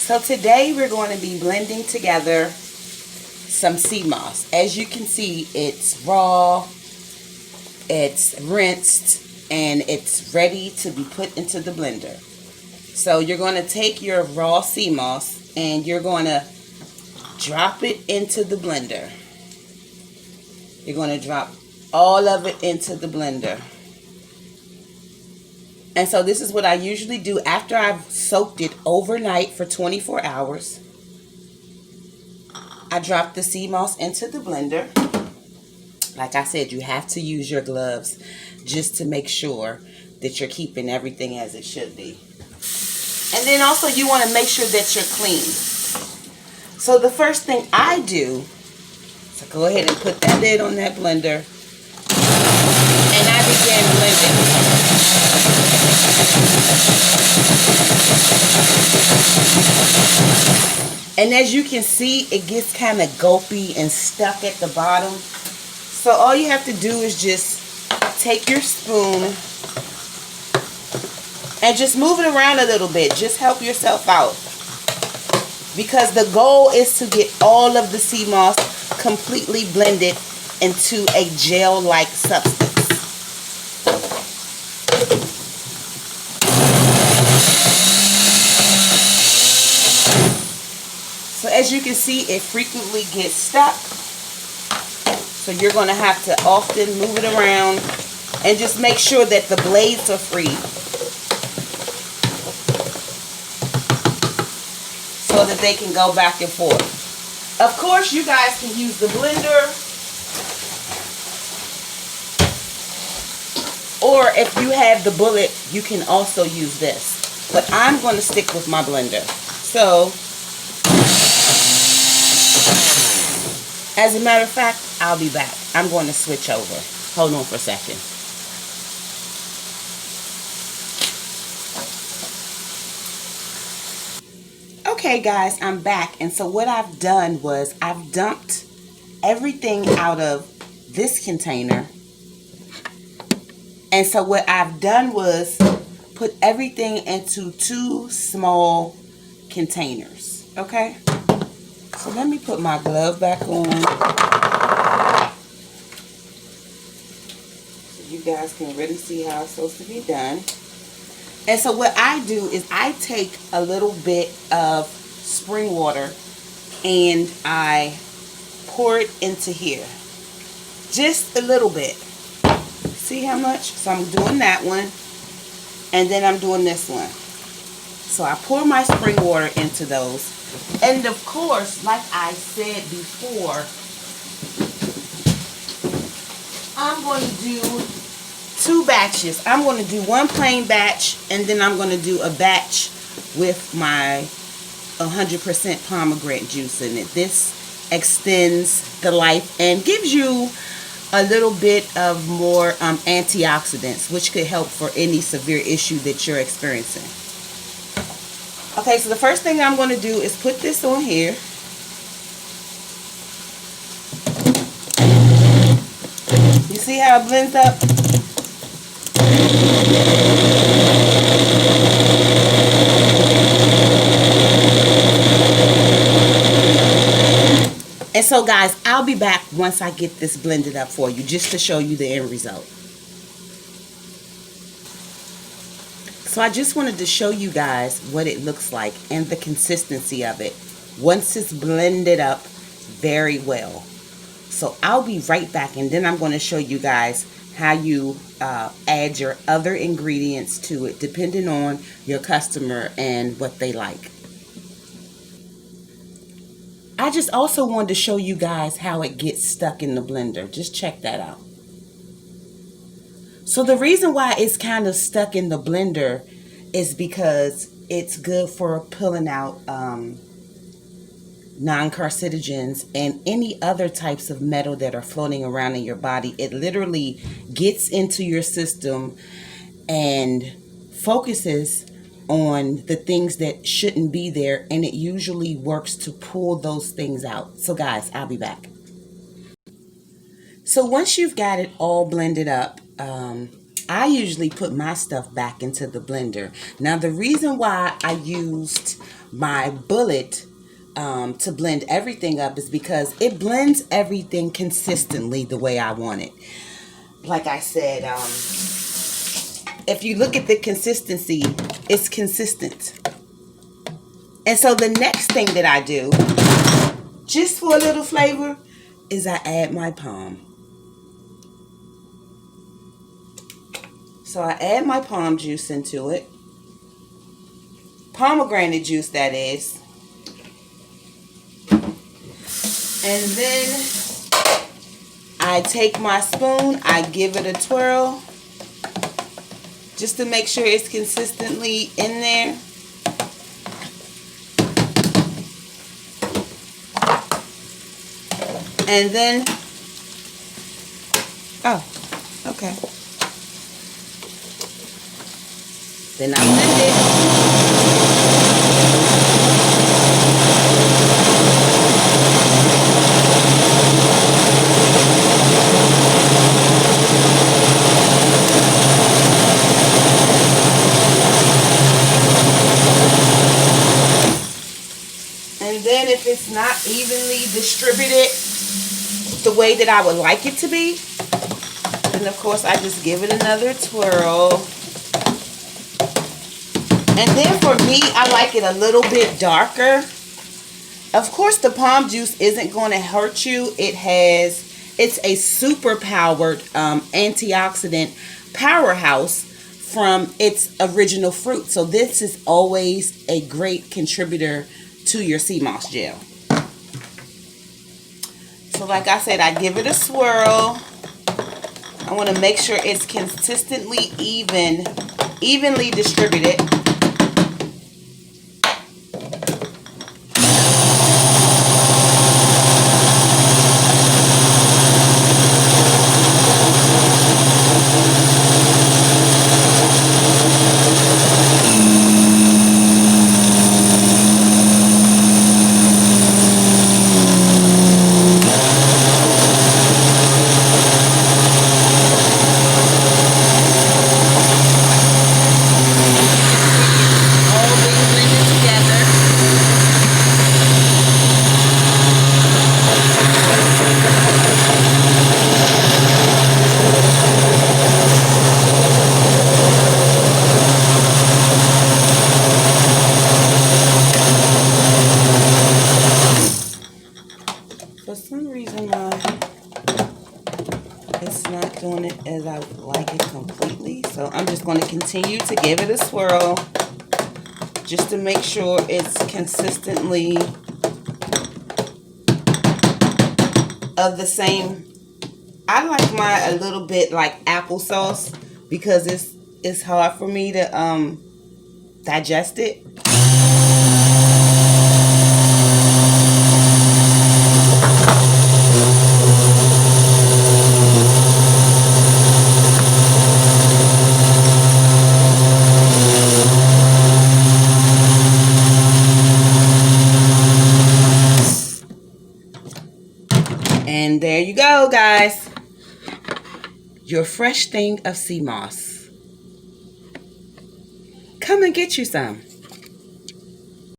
So today we're going to be blending together some sea moss. As you can see, it's raw, it's rinsed, and it's ready to be put into the blender. So you're going to take your raw sea moss and you're going to drop it into the blender. You're going to drop all of it into the blender. And so this is what I usually do after I've soaked it overnight for 24 hours. I drop the sea moss into the blender. Like I said, you have to use your gloves just to make sure that you're keeping everything as it should be. And then also you want to make sure that you're clean. So the first thing I do, so go ahead and put that lid on that blender. And I begin blending. And as you can see, it gets kind of gulpy and stuck at the bottom. So all you have to do is just take your spoon and just move it around a little bit. Just help yourself out. Because the goal is to get all of the sea moss completely blended into a gel-like substance. So as you can see, it frequently gets stuck. So you're going to have to often move it around and just make sure that the blades are free, so that they can go back and forth. Of course, you guys can use the blender, or if you have the bullet, you can also use this. But I'm going to stick with my blender. So, as a matter of fact, I'll be back. I'm going to switch over. Hold on for a second. Okay guys, I'm back. And so what I've done was I've dumped everything out of this container. And so what I've done was put everything into 2 small containers. Okay? So let me put my glove back on so you guys can really see how it's supposed to be done. And so what I do is I take a little bit of spring water and I pour it into here. Just a little bit. See how much? So I'm doing that one and then I'm doing this one. So I pour my spring water into those. And of course, like I said before, I'm going to do 2 batches. I'm going to do one plain batch, and then I'm going to do a batch with my 100% pomegranate juice in it. This extends the life and gives you a little bit of more antioxidants, which could help for any severe issue that you're experiencing. Okay, so the first thing I'm going to do is put this on here. You see how it blends up? And so guys, I'll be back once I get this blended up for you, just to show you the end result. So I just wanted to show you guys what it looks like and the consistency of it once it's blended up very well. So I'll be right back, and then I'm going to show you guys how you add your other ingredients to it depending on your customer and what they like. I just also wanted to show you guys how it gets stuck in the blender. Just check that out. So the reason why it's kind of stuck in the blender is because it's good for pulling out non-carcinogens and any other types of metal that are floating around in your body. It literally gets into your system and focuses on the things that shouldn't be there, and it usually works to pull those things out. So guys, I'll be back. So once you've got it all blended up, I usually put my stuff back into the blender. Now, the reason why I used my bullet to blend everything up is because it blends everything consistently the way I want it. Like I said, if you look at the consistency, it's consistent. And so the next thing that I do, just for a little flavor, is I add my palm. So I add my palm juice into it. Pomegranate juice, that is. And then I take my spoon, I give it a twirl, just to make sure it's consistently in there. And then, oh, okay. Then I blend it. And then if it's not evenly distributed the way that I would like it to be, then of course I just give it another twirl. And then for me, I like it a little bit darker. Of course, the palm juice isn't going to hurt you. It's a super powered antioxidant powerhouse from its original fruit. So this is always a great contributor to your sea moss gel. So like I said, I give it a swirl. I want to make sure it's consistently evenly distributed. For some reason, it's not doing it as I would like it completely. So I'm just going to continue to give it a swirl just to make sure it's consistently of the same. I like mine a little bit like applesauce because it's hard for me to digest it. And there you go, guys. Your fresh thing of sea moss. Come and get you some.